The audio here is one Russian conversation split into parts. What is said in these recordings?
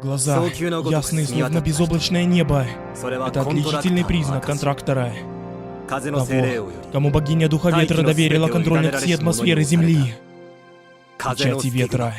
Глаза ясные, словно безоблачное небо. Это отличительный признак контрактора. Того, кому богиня Духа Ветра доверила контроль над всей атмосферой Земли. Печати ветра.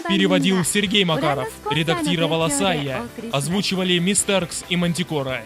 Переводил Сергей Макаров, редактировала Сая, озвучивали Мистеркс и Мантикора.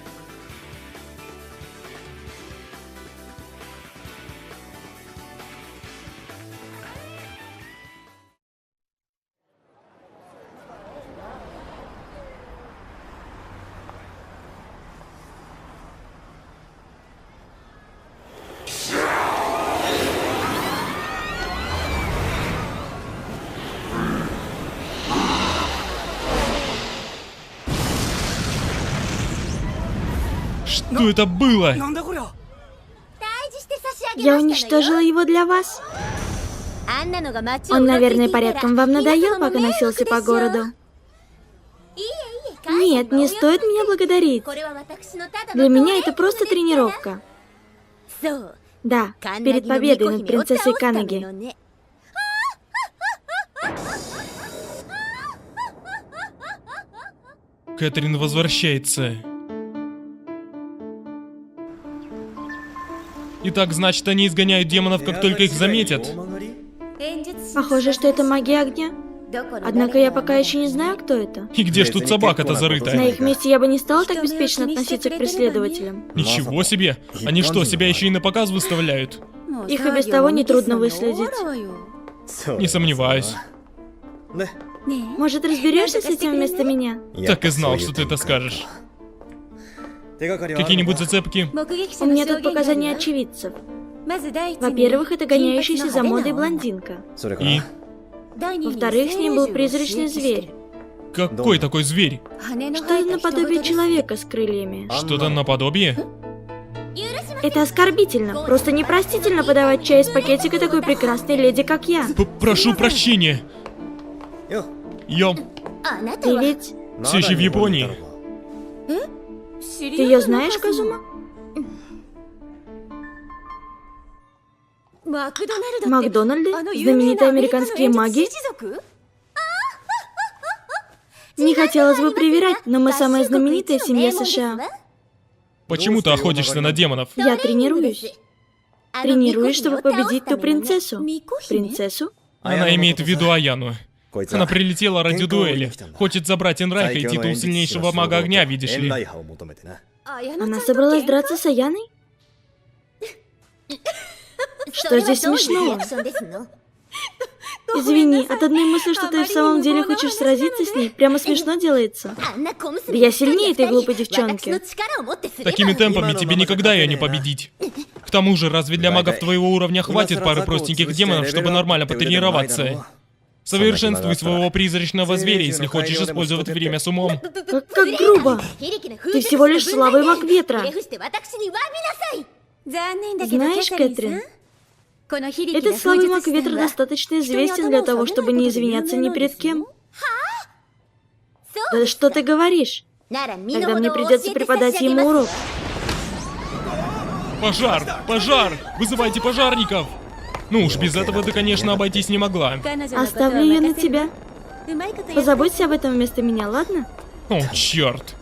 Что это было? Я уничтожила его для вас. Он, наверное, порядком вам надоел, пока носился по городу. Нет, не стоит меня благодарить. Для меня это просто тренировка. Да, перед победой над принцессой Канеги. Кэтрин возвращается. Итак, значит, они изгоняют демонов, как только их заметят. Похоже, что это магия огня. Однако я пока еще не знаю, кто это. И где ж тут собака-то зарыта? На их месте я бы не стала так беспечно относиться к преследователям. Ничего себе! Они что, себя еще и на показ выставляют? Их и без того нетрудно выследить. Не сомневаюсь. Может, разберешься с этим вместо меня? Так и знал, что ты это скажешь. Какие-нибудь зацепки? У меня тут показания очевидцев. Во-первых, это гоняющаяся за модой блондинка. И? Во-вторых, с ним был призрачный зверь. Какой такой зверь? Что-то наподобие человека с крыльями. Что-то наподобие? Это оскорбительно. Просто непростительно подавать чай из пакетика такой прекрасной леди, как я. Прошу прощения. Ты ведь... Все еще в Японии. Ты ее знаешь, Казума? Макдональды? Знаменитые американские маги? Не хотелось бы привирать, но мы самая знаменитая семья США. Почему ты охотишься на демонов? Я тренируюсь. Тренируюсь, чтобы победить ту принцессу. Принцессу? Она имеет в виду Аяну. Она прилетела ради дуэли. Хочет забрать Энрайха и титул сильнейшего мага огня, видишь ли. Она собралась драться с Аяной? Что здесь смешного? Извини, от одной мысли, что ты в самом деле хочешь сразиться с ней, прямо смешно делается. Да я сильнее этой глупой девчонки. Такими темпами тебе никогда ее не победить. К тому же, разве для магов твоего уровня хватит пары простеньких демонов, чтобы нормально потренироваться? Совершенствуй своего призрачного зверя, если хочешь использовать время с умом. Как грубо! Ты всего лишь слабый маг ветра. Знаешь, Кэтрин, этот слабый маг ветра достаточно известен для того, чтобы не извиняться ни перед кем. Да что ты говоришь? Тогда мне придется преподать ему урок. Пожар! Пожар! Вызывайте пожарников! Ну уж без этого ты, конечно, обойтись не могла. Оставлю ее на тебя. Позаботься об этом вместо меня, ладно? О, черт!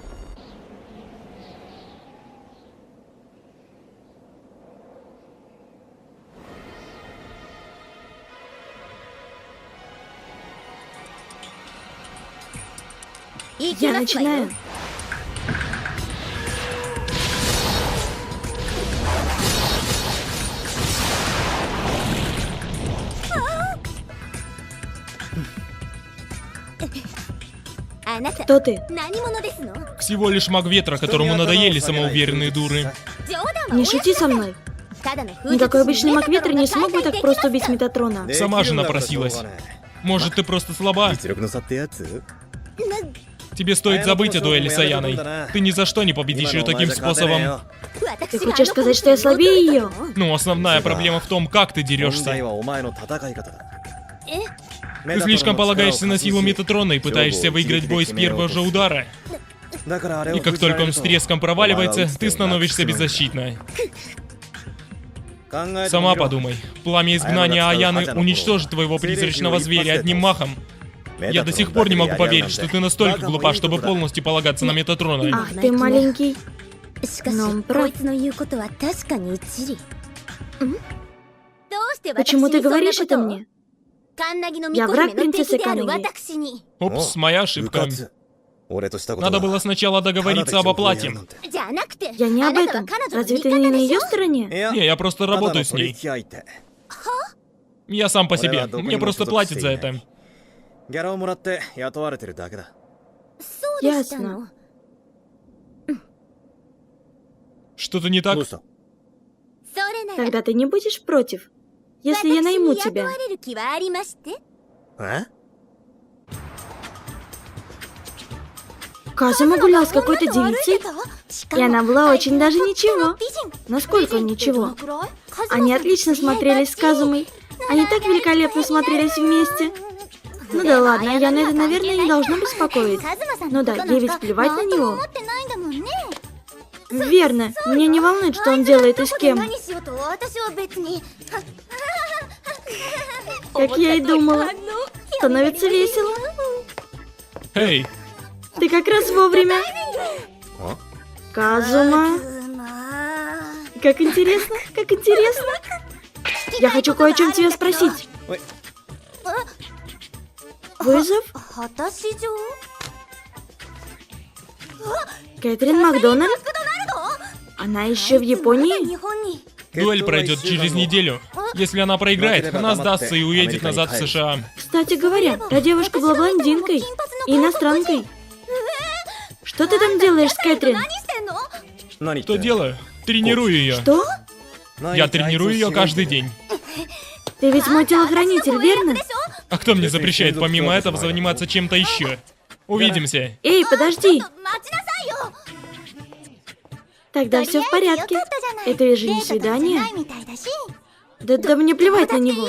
Я начинаю. Кто ты? Всего лишь маг ветра, которому надоели самоуверенные дуры. Не шути со мной. Никакой обычный маг ветра не смог бы так просто убить Метатрона. Сама же напросилась. Может, ты просто слаба? Тебе стоит забыть о дуэли с Аяной. Ты ни за что не победишь ее таким способом. Ты хочешь сказать, что я слабее ее? Ну, основная проблема в том, как ты дерешься. Ты слишком полагаешься на силу Метатрона и пытаешься выиграть бой с первого же удара. И как только он с треском проваливается, ты становишься беззащитной. Сама подумай. Пламя изгнания Аяны уничтожит твоего призрачного зверя одним махом. Я до сих пор не могу поверить, что ты настолько глупа, чтобы полностью полагаться на Метатрона. Ах, ты маленький. Но он прав. Почему ты говоришь это мне? Я враг принцессы Канеги. Упс, моя ошибка. Надо было сначала договориться об оплате. Я не об этом. Разве ты не на ее стороне? Не, я просто работаю с ней. Я сам по себе. Мне просто платят за это. Ясно. Что-то не так? Тогда ты не будешь против, если я найму тебя? Казума гулял с какой-то девицей, и она была очень даже ничего. Насколько ничего? Они отлично смотрелись с Казумой. Они так великолепно смотрелись вместе. Ну да ладно, я на это, наверное, не должна беспокоить. Ну да, ей ведь плевать на него. Верно, меня не волнует, что он делает и с кем. Как я и думала. Становится весело. Эй, Ты как раз вовремя. Казума. Как интересно, как интересно. Я хочу кое о чем тебя спросить. Вызов? Кэтрин Макдональд? Она еще в Японии? дуэль пройдет через неделю. Если она проиграет, она сдастся и уедет назад в США. Кстати говоря, та девушка была блондинкой и иностранкой. Что ты там делаешь с Кэтрин? Что делаю? Тренирую ее. Что? Я тренирую ее каждый день. Ты ведь мой телохранитель, верно? А кто мне запрещает помимо этого заниматься чем-то еще? Увидимся. Эй, подожди. Тогда все в порядке. Это же не свидание. Да мне плевать на него.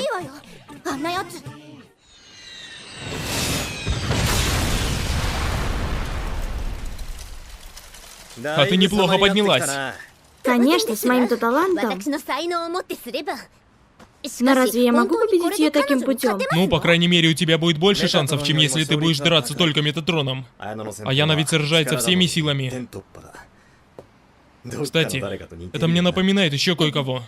А ты неплохо поднялась. Конечно, с моим-то талантом. Но разве я могу победить ее таким путем? Ну, по крайней мере, у тебя будет больше шансов, чем если ты будешь драться только Метатроном. А Яна ведь сражается всеми силами. Кстати, это мне напоминает еще кое-кого.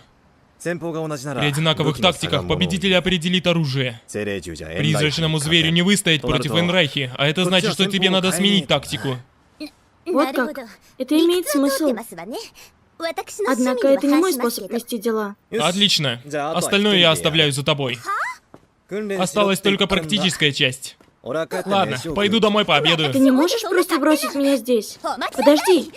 При одинаковых тактиках победитель определит оружие. Призрачному зверю не выстоять против Энрайхи, а это значит, что тебе надо сменить тактику. Вот как. Это имеет смысл. Однако это не мой способ вести дела. Отлично. Остальное я оставляю за тобой. Осталась только практическая часть. Ладно, пойду домой пообедаю. Ты не можешь просто бросить меня здесь? Подожди.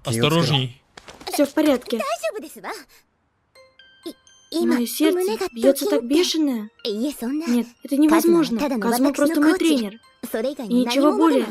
Осторожней. Все в порядке. Мое сердце бьется так бешено. Нет, это невозможно. Казума просто мой тренер. И ничего более.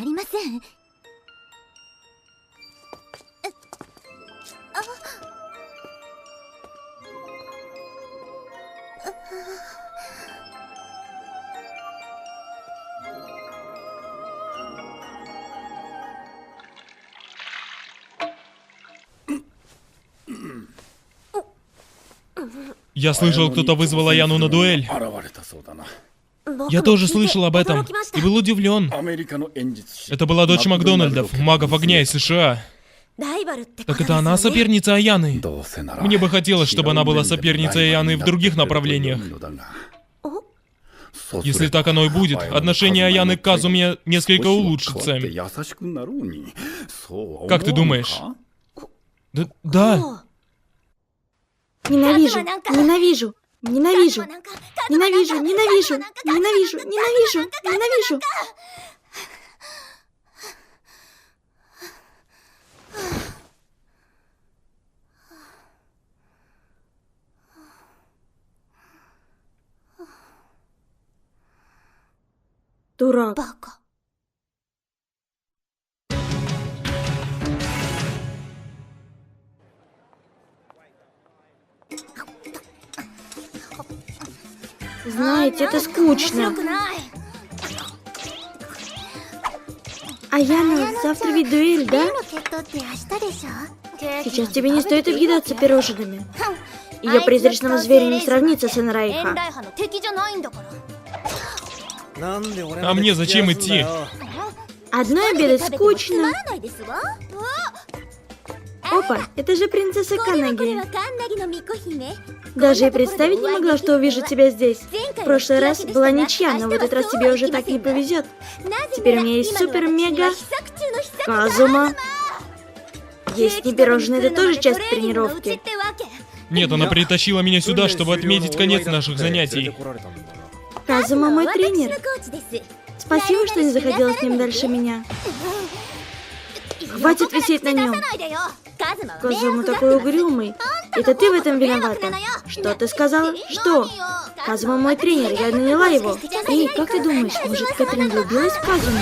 Я слышал, кто-то вызвал Аяну на дуэль. Я тоже слышал об этом и был удивлен. Это была дочь Макдональдов, магов огня из США. Так это она соперница Аяны? Мне бы хотелось, чтобы она была соперницей Аяны в других направлениях. Если так оно и будет, отношение Аяны к Казуме несколько улучшится. Как ты думаешь? Да. Ненавижу, ненавижу, ненавижу, ненавижу, ненавижу, ненавижу, ненавижу, ненавижу. Дурак. Знаете, это скучно. Аяна, завтра ведь дуэль, да? Сейчас тебе не стоит объедаться пирожными. Ее призрачному зверю не сравнится с Энрайха. А мне зачем идти? Одной обедать скучно. Опа, это же принцесса Канаги. Даже и представить не могла, что увижу тебя здесь. В прошлый раз была ничья, но в этот раз тебе уже так не повезет. Теперь у меня есть супер-мега Казума. Есть не пирожные, это тоже часть тренировки. Нет, она притащила меня сюда, чтобы отметить конец наших занятий. Казума мой тренер. Спасибо, что не заходила с ним дальше меня. Хватит висеть на нем. Казума такой угрюмый. Это ты в этом виновата. Что ты сказала? Что? Казума мой тренер, я наняла его. Эй, как ты думаешь, может, Кэтрин влюбилась в Казуму?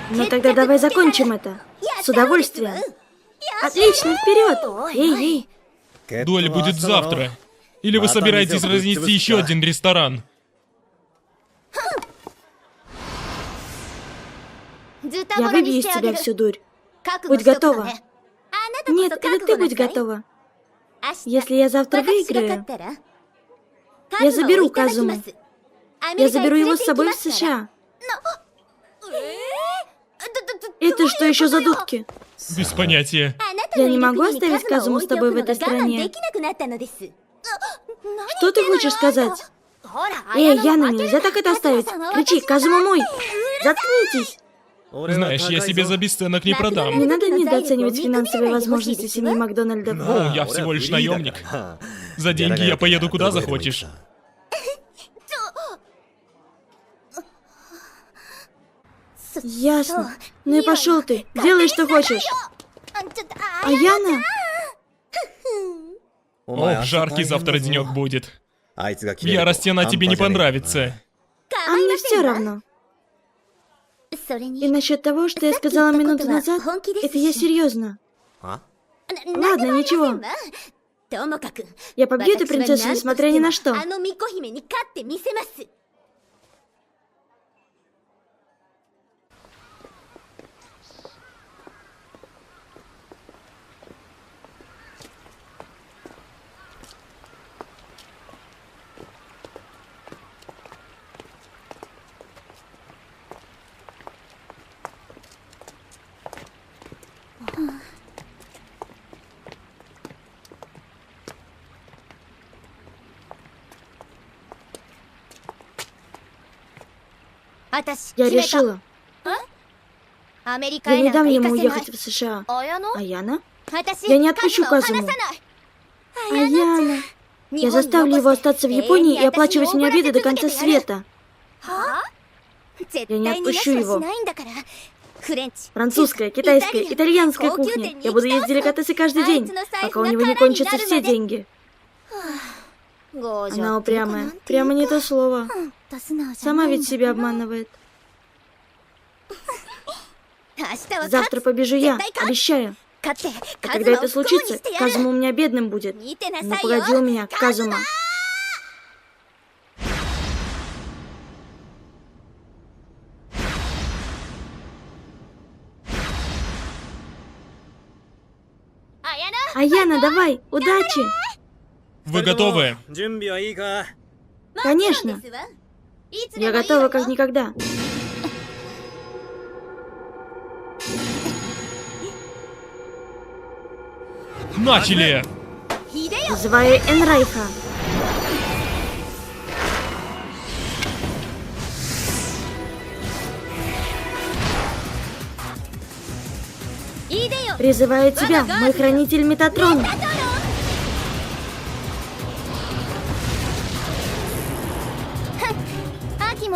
Ну тогда давай закончим это. С удовольствием. Отлично, вперед! Эй, эй. Дуэль будет завтра. Или вы собираетесь разнести еще один ресторан? Я выбью из тебя всю дурь. Будь готова. Нет, это ты будь готова. Если я завтра выиграю, я заберу Казуму. Я заберу его с собой в США. Это что еще за дудки? Без понятия. Я не могу оставить Казуму с тобой в этой стране. Что ты хочешь сказать? Эй, Яна, нельзя так это оставить. Кричи, Казума мой! Заткнитесь! Знаешь, я себе за бесценок не продам. Не надо недооценивать финансовые возможности семьи Макдональдов. О, я всего лишь наемник. За деньги я поеду куда захочешь. Ясно. Ну и пошел ты. Делай, что хочешь. А Яна? Ох, жаркий завтра денек будет. В ярости она тебе не понравится. А мне все равно. И насчет того, что я сказала минуту назад, это я серьезно. Ладно, ничего. Я побью эту принцессу, несмотря ни на что. Я решила. Я не дам ему уехать в США. Аяна? Я не отпущу Казуму. Аяна. Я заставлю его остаться в Японии и оплачивать мне обеды до конца света. Я не отпущу его. Французская, китайская, итальянская кухня. Я буду есть деликатесы каждый день, пока у него не кончатся все деньги. Она упрямая. Прямо не то слово. Сама ведь себя обманывает. Завтра побежу я, обещаю. А когда это случится, Казума у меня бедным будет. Ну погоди у меня, Казума. Аяна, давай, удачи! Вы готовы? 準備はいいか Конечно. Я готова как никогда. Начали! Вызываю Энрайха. Призываю тебя, мой хранитель Метатрон.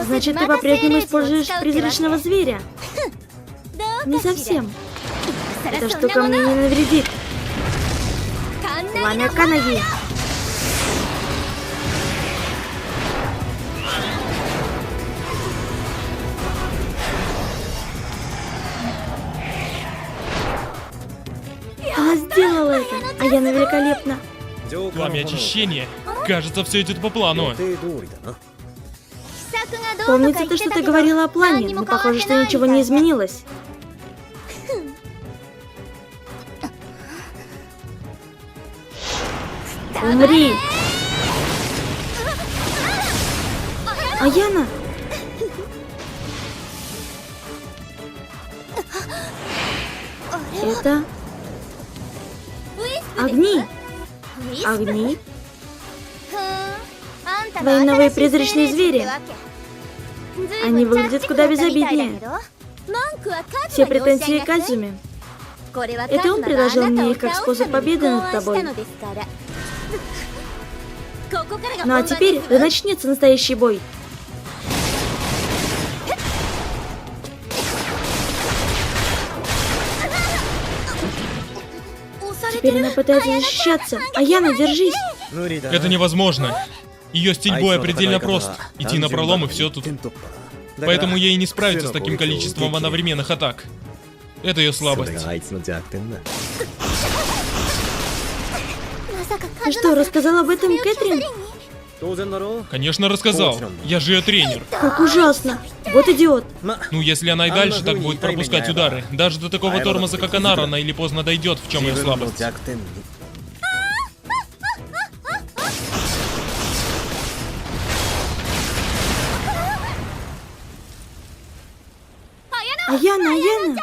Значит, ты по-прежнему используешь призрачного зверя? Не совсем. Эта штука мне не навредит. Пламя Канаги. Она сделала это, а Яна великолепна. Пламя очищения. Кажется, все идет по плану. 予定通りだな Помнится, ты что-то говорила о плане, но похоже, что ничего не изменилось. Умри! Аяна! Это... Огни! Огни? Твои новые призрачные звери. Они выглядят куда безобиднее. Все претензии к Азуме. Это он предложил мне их как способ победы над тобой. Ну а теперь да начнется настоящий бой. Теперь она пытается защищаться. Аяна, держись. 無理だな Это невозможно. Ее стиль боя предельно прост. Идти на пролом и все тут. Поэтому ей не справиться с таким количеством одновременных атак. Это ее それ слабость. があいつの弱点だ Ты что, рассказал об этом Кэтрин? 当然だろ Конечно, рассказал. Я же ее тренер. Как ужасно. Вот идиот. ま Ну, если она и дальше так будет пропускать удары, даже до такого тормоза, как она, рано или поздно дойдет, в чем ее 自分の слабость. 弱点に Аяна, Аяна.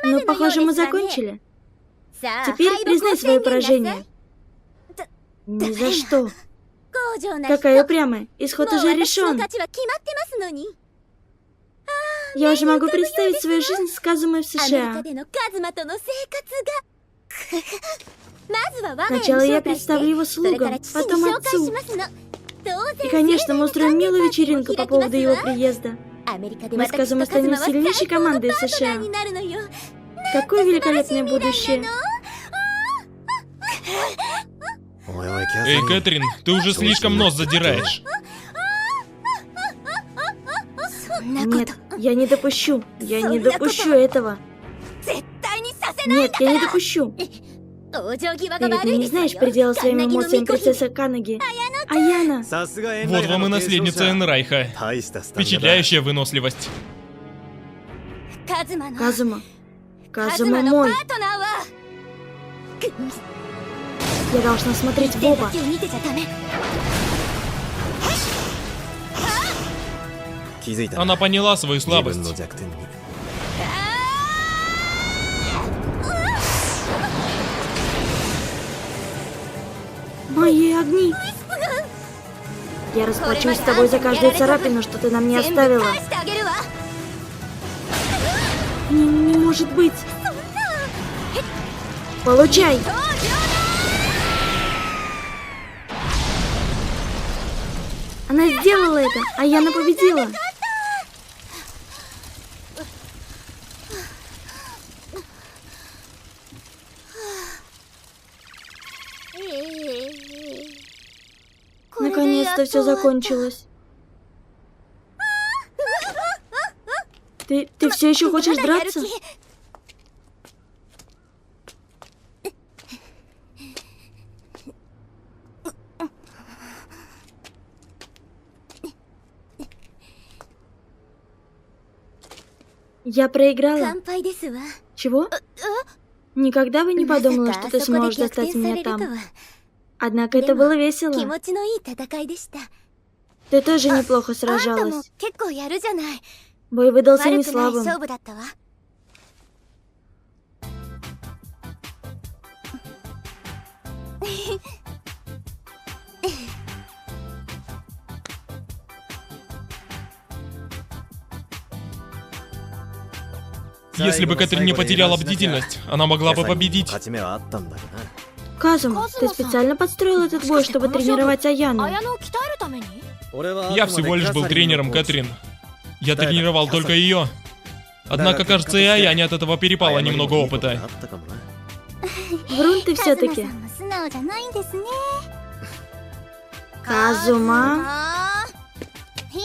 Ну, похоже, мы закончили. Теперь признай свое поражение. Ни за что. Какая упрямая. Исход уже решен. Я уже могу представить свою жизнь с Казумой в США. Сначала я представлю его слугам, потом отцу. И, конечно, мы устроим милую вечеринку по поводу его приезда. Мы с Казумой станем сильнейшей командой в США. Какое великолепное будущее. おいおいキャサリ Эй, ン Кэтрин, ты уже слишком нос задираешь. Нет, я не допущу. Я не допущу этого. Нет, я не допущу. Ты ведь не знаешь предела своим эмоциям, принцесса Канаги. Аяна, さすがエン Вот ライハ вам и の継承者 наследница Энрайха. 大したスタミナだ Впечатляющая выносливость. Казума. Казума мой. Я должна смотреть в оба. 気づいたな Она поняла свою 自分の слабость. 弱点に Мои огни. Я расплачусь с тобой за каждую царапину, что ты на мне оставила. Не может быть. Получай. Она сделала это, а Яна победила. Наконец-то все закончилось. Ты все еще хочешь драться? Я проиграла. Чего? Никогда бы не подумала, что ты сможешь достать меня там. Однако это было весело. Ты тоже неплохо сражалась. Бой выдался не слабым. Если бы Кэтрин не потеряла бдительность, она могла бы победить. Казума, ты специально подстроил этот бой, чтобы тренировать Аяну. Я всего лишь был тренером Кэтрин. Я тренировал только ее. Однако, кажется, и Аяне от этого перепало немного опыта. Врун ты все-таки. Казума.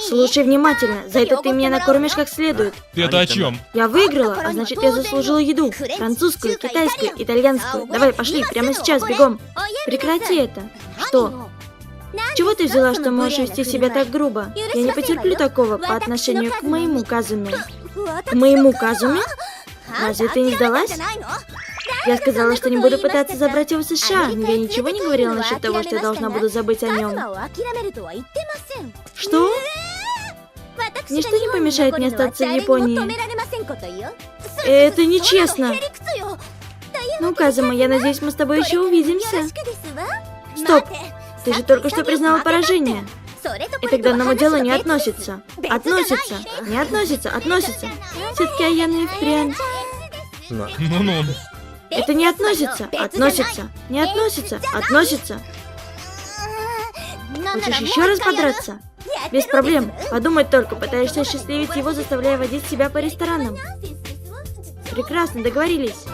Слушай внимательно, за это ты меня накормишь как следует. Ты это о чем? Я выиграла, а значит я заслужила еду. Французскую, китайскую, итальянскую. Давай, пошли, прямо сейчас, бегом. Прекрати это. Что? Чего ты взяла, что можешь вести себя так грубо? Я не потерплю такого по отношению к моему Казуме. К моему Казуме? Разве ты не сдалась? Я сказала, что не буду пытаться забрать его в США, но я ничего не говорила насчет того, что я должна буду забыть о нем. Что? Ничто не помешает мне остаться в Японии. Это нечестно. Ну, Казума, я надеюсь, мы с тобой еще увидимся. Стоп! Ты же только что признала поражение. Это к данному делу не относится. Относится. Не относится. Относится. Все-таки Аяна и впрямь. Ну-ну. Это не относится. Относится. Не относится. Относится. Хочешь еще раз подраться? Без проблем. Подумать только, пытаешься счастливить его, заставляя водить себя по ресторанам. Прекрасно, договорились.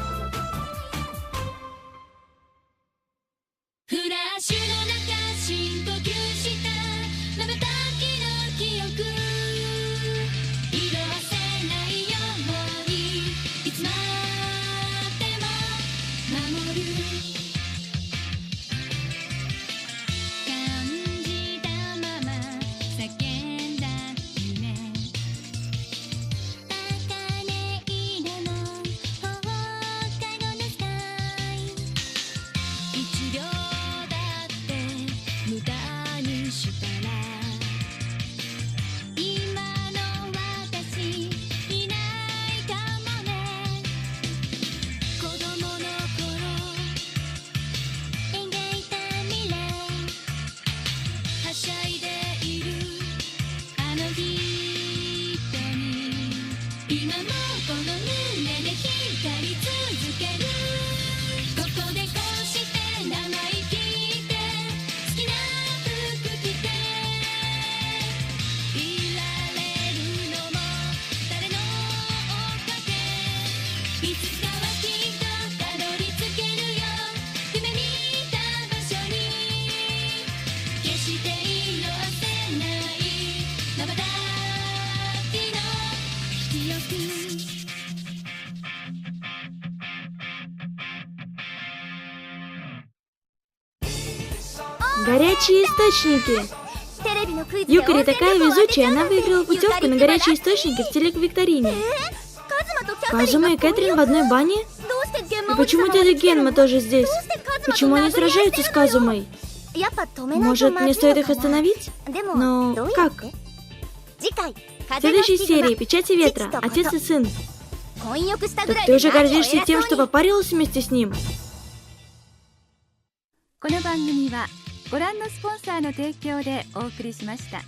Горячие источники. Юкари такая везучая, она выиграла путевку на горячие источники в телеквикторине. Казума и Кэтрин в одной бане? И почему дядя Генма тоже здесь? Почему они сражаются с Казумой? Может, мне стоит их остановить? Но как? В следующей серии «Печати ветра. Отец и сын». Так ты уже гордишься тем, что попарилась вместе с ним? この番組はご覧のスポンサーの提供でお送りしました。